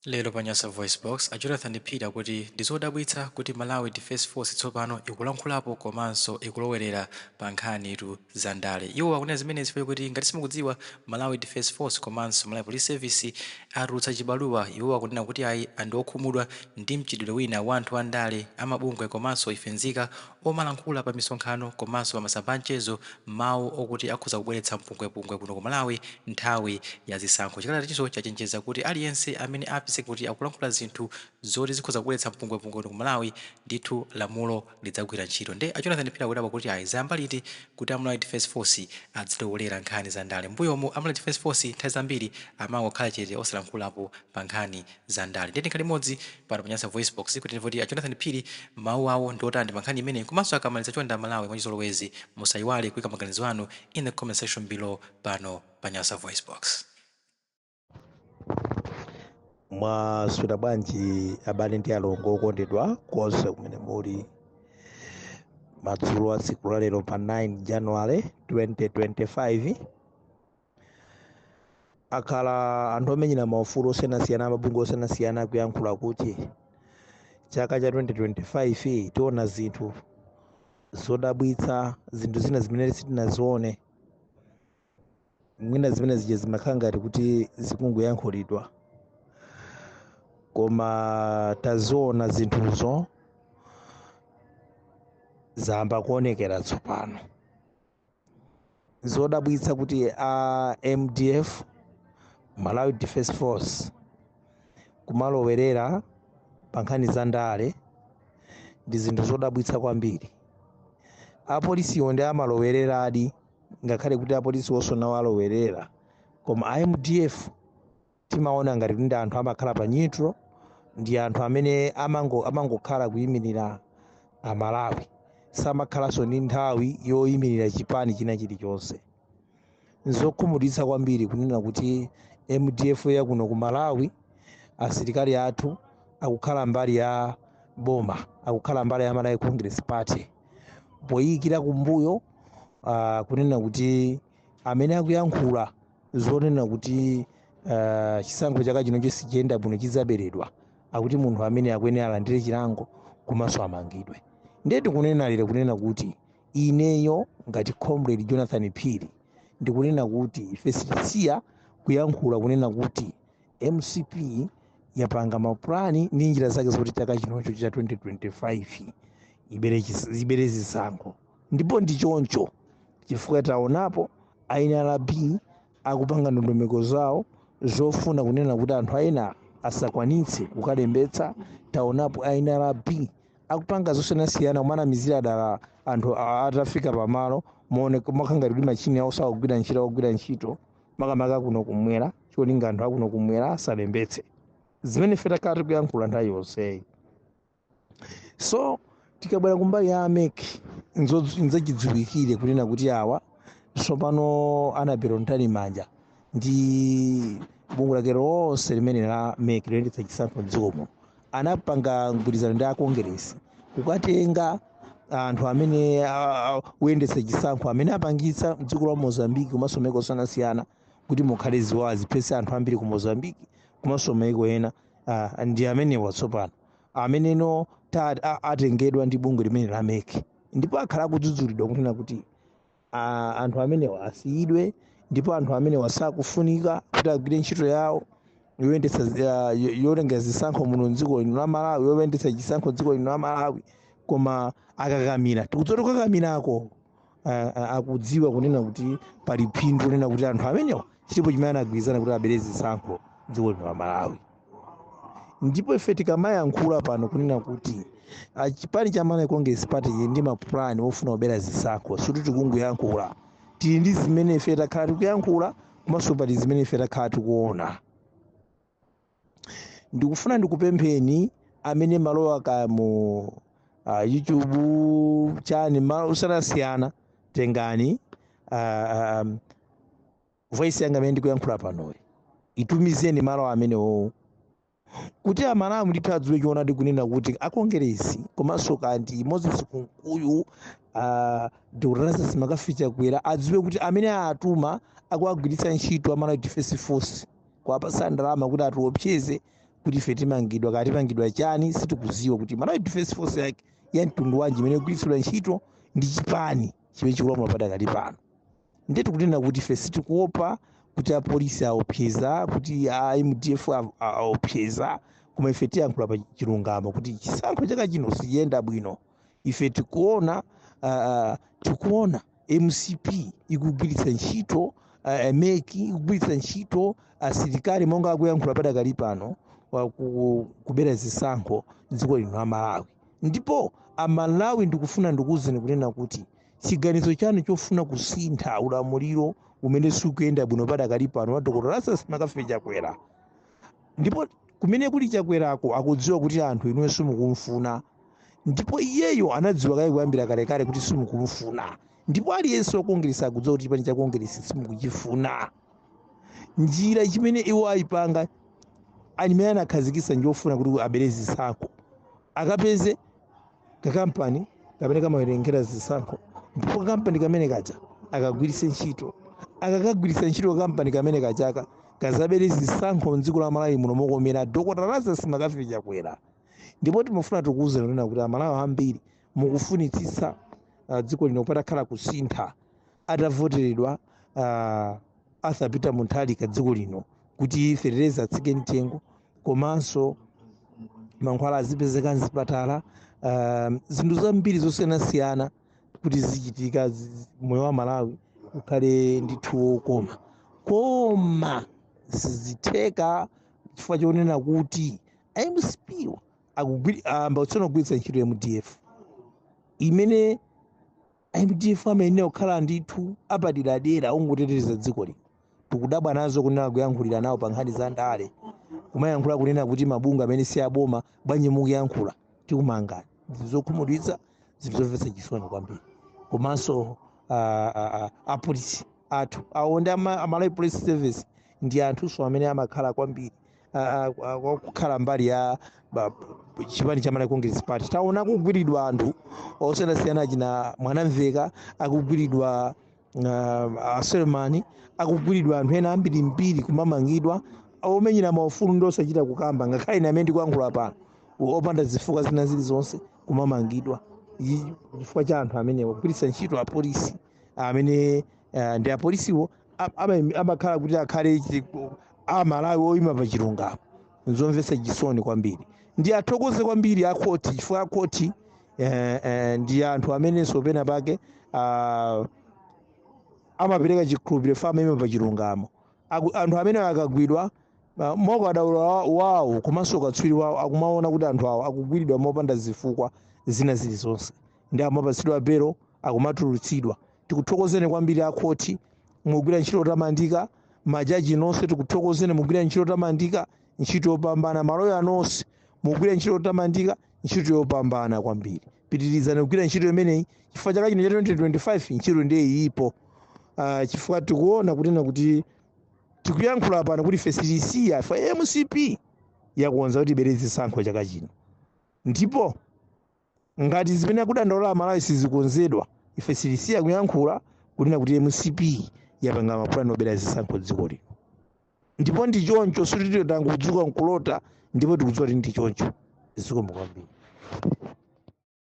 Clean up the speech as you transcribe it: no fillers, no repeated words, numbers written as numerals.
Lero panyasa voice box a Jonathan Peter kuti ndizodabwitsa kuti Malawi Defence Force tsopano ikulankhulapo komanso ikulowerera pa nkhanitu za ndale. Iwo akunena zimene zifike kuti ngati simukudziwa Malawi Defence Force komanso Malawi Police Service atulutsa chibaluwa. Iwo akunena kuti ayi ndi okhumudwa ndi mchitidwe wina wa anthu a ndale amabungwe komanso ife nzika omalankhula pa misonkhano komanso pa masamba amchezo mawu okuti akhoza kubweretsa mpungwepungwe kuno ku Malawi nthawi ya zisankho. Chikalatachiso chachenjeza kuti aliyense amene apise kuti akulankhula zinthu zoti zikhoza kubweretsa mpungwepungwe kuno ku Malawi ndithu lamulo lidzagwira ntchito. Nde a Jonathan Peter akudaba kuti ayi zayamba liti kuti Malawi Defence Force adzilowolera nkhani za ndale. Mbuyomu Malawi Defence Force nthawi zambiri amangokhala chete osalankhulapo pa nkhani za ndale. Ndeti nkhani imodzi pano panyasa voice box kuti ndivoti a Jonathan Peter mawu awo ndi otani pa nkhani imene komanso akamaliza chonda Malawi mwachizolowezi musayiwale kuyika maganizo anu in the comment section below pano panyasa voice box. Mwaswera bwanji abale ndi alongo okondedwa konse kumene muli madzulo a tsiku la lero pa 9 January 2025 akhala anthu omenyera maufulu osiyanasiyana amabungwe osiyanasiyana akuyankhula kuti chaka cha 2025 tiona zinthu zodabwitsa, zinthu zina zimene sitinazione, mwina zimene zije zimakhala ngati kuti zikungoyankhulidwa, koma taziona zinthuzo zamba kuonekera tsopano. Zodabwitsa kuti a MDF Malawi Defence Force kumalowerera pa nkhani za ndale ndi zinthu zodabwitsa kwambiri. Apolisiwo ndi amalowereradi, ngakhale kuti apolisi wonso nawo alowerera, koma a MDF timaona ngati ndi anthu amakhala pa neutral, ndi anthu amene amangokhala kuyimirira Amalawi, samakhalanso ndi nthawi yoyimirira chipani china chilichonse. Nzokhumudwitsa kwambiri kunena kuti MDF yakuno ku Malawi asilikali athu akukhala mbali ya boma, akukhala mbali ya Malawi Congress Party, poyikira kumbuyo kunena kuti amene akuyankhula zonena kuti chisankho chaka chino chosiyenda bwino chizaberedwa, akuti munthu amene akwenera alandire chilango komanso amangidwe. Ndeti kunena lero kunena kuti ineyo ngati comrade Jonathan Phiri ndikunena kuti ife sitisiya kuyankhula kunena kuti MCP yapanga mapulani ndi njira zake zoti chaka chinocho cha 2025 ibere zisankho. Ndipo ndi choncho chifukwa taonapo INRB akupanga ndondomeko zawo zofuna kunena kuti anthu aena asakwanitse kukalembetsa. Taonapo INRB akupanga zosiyanasiyana kumanamizira dala anthu atafika pamalo makhanga kuti machini awo sakugwira ntchito makamaka kuno kumwera, cholinga anthu akuno kumwera asalembetse zimene ife takhala tikuyankhula nthawi yonseyi. So tikabwera kumbali ya AMEC nzachidziwikire kunena kuti awa tsopano anapera ntani manja ndi bungwe lake lonse limene la AMEC loyendetsa chisankho m'dzikomo, anapanga mgwirizano ndi akongresi kukatenga anthu amene oyendetsa chisankho amene apangitsa mdziko la Mozambique komanso maiko osiyanasiyana kuti mukhale ziwazi pese anthu ambiri ku Mozambique komanso maiko ena ndi amenewa tsopano ameneno atengedwa ndi bungwe limene la AMEC, ndipo akhala akudzudzulidwa kunena kuti anthu amenewa asiyidwe, ndipo anthu amenewa sakufunika kuti agwire ntchito yawo yolenga zisankho muno mdziko lino la Malawi, yoyendetsa chisankho dziko lino la Malawi. Koma akakamira tikudzoti kakamirako akudziwa kunena kuti pali phindu kunena kuti anthu amenewa chilipo chimene anagwirizana kuti abere zisankho dziko lino la Malawi. Ndipo ife tikamayankhula pano kunena kuti chipani cha Malawi Congress Party ndi mapulani ofuna kubera zisankho, suti tikungoyankhula, tili ndi zimene ife takhala tikuyankhula komanso pali zimene ife takhala tikuona. Ndikufuna ndikupempheni amene malowa mu YouTube chani malo osiyanasiyana, tengani voice yanga imene ndikuyankhula panoyi, itumizeni malo amenewo kuti Amalawi ndithu adziwe choonadi kunena kuti akongeresi komanso kanti Moses Kunkuyu Deodatus Makaficha kwera adziwe kuti amene atuma akuagwiritsa ntchito a Malawi Defence Force kuwapatsa ndalama kuti atiopseze kuti ife timangidwa katipangidwa chani sitikuziwa kuti Malawi Defense Force yake ya mtundu wanji imene igwiritsidwa ntchito ndi chipani chimene chikulamula padakali pano. Ndiye tikunena kuti ife sitikuopa kuti apolisi aopseza kuti MDF aopseza, koma ife tiyankhula pa chilungamo kuti chisankho chaka chino sichiyenda bwino. Ife tikuona MCP ikugwiritsa ntchito meki ikugwiritsa ntchito asilikali monga akuyankhula padakali pano kubera zisankho dziko lino la Malawi. Ndipo Amalawi ndikufuna ndikuwuzeni kunena kuti chiganizo chanu chofuna kusintha ulamuliro umene sikuyenda bwino padakali pano wa Dr. Lazarus Makafe Chakwera, ndipo kumene kuli Chakwerako akudziwa kuti anthu inuwe simukumfuna, ndipo iyeyo anadziwa kale kuyambira kalekale kuti simukumfuna, ndipo aliyense wakuongeresa akudziwa kuti chipani chakuongeresa simukuchifuna. Njira chimene iwo ayipanga alimene anakhazikitsa njofuna kuti abere zisankho akapeze kakampani kamene kamawerengera zisankho, ndipo kampani kamene kaja akagwiritse ntchito, akakagwiritsa ntchito kampani kamene kachaka kazabere zisankho mdziko la Malawi muno mokomera Dr. Lazarus Makafe Chakwera. Ndipo timafuna tikuwuzeni kunena kuti Amalawi ambiri mukufunitsitsa dziko lino patakhala kusintha atavoteredwa Arthur Peter Mutharika dziko lino kuti Fertilizer atsike mtengo, komanso mankhwala azipezeka mzipatala, zinthu zambiri zosiyanasiyana kuti zichitika moyo wa Malawi ukhale ndithu wokoma. Koma sizitheka chifukwa chonena kuti MCP ambatsona kugwiritsa ntchito MDF imene MDF amene okhala ndithu apaderadera ungoteteza dziko lino. Tikudabwa nazo kunena kuyankhulira nawo pa nkhani za ndale, kumayankhula kunena kuti mabunga amene si aboma bwanji mukuyankhula tikumangani. Zokhumudwitsa zimzomvetsa chisoni kwambiri. Komanso apolisi athu aonde Malawi Police Service ndi anthuso amene amakhala kwambiri kukhala mbali ya chipani cha Malawi Congress Party. Taona kugwiridwa anthu osiyanasiyana achina Mwanamveka, akugwiridwa Selemani, akugwiridwa anthu ena ambirimbiri kumamangidwa omenyera maufulu ndi osachita kukamba, ngakhale ine amene ndikuyankhula pano opanda zifukwa zina zilizonse kumamangidwa chifukwa cha anthu amene akugwiritsa ntchito apolisi amene ndi apolisiwo amakhala kuti akhale Amalawi oyima pa chilungamo. Nzomvetsa chisoni kwambiri. Ndi athokoze kwambiri akhoti chifukwa akhoti ndi anthu amenenso pena pake amapereka chikhulupiriro fa amene pa chilungamo. Anthu amene akagwidwa moko adaulo wawo komanso katswiri wawo akumaona kuti anthu awo akugwiridwa mopanda zifukwa zina zilizonse, ndi amapatsidwa belo akumatulutsidwa. Tikuthokozeni kwambiri akhoti, mugwira ntchito yotamandika. Majaji nonse tikuthokozeni, mugwira ntchito yotamandika, ntchito yopambana. Maloya nonse mugwira ntchito yotamandika, ntchito yopambana kwambiri. Pitirizani kugwira ntchito imeneyi chifukwa chaka chino cha 2025 ntchito ndiye ipo. Chifukwa tikuona kuti tikuyankhula pano kuti fesirisiya fa MCP yakuonza kuti ibere zisankho chaka chino, ndipo ngati zimene akudandaula Malawi sizikonzedwa ife silisiya kuyankhula kunena kuti MCP yapanga mapulani obera zisankho dziko lino. Ndipo ndi choncho sititangudzuka nkulota, ndipo tikudziwa kuti ndi choncho. Zikomo kwambiri.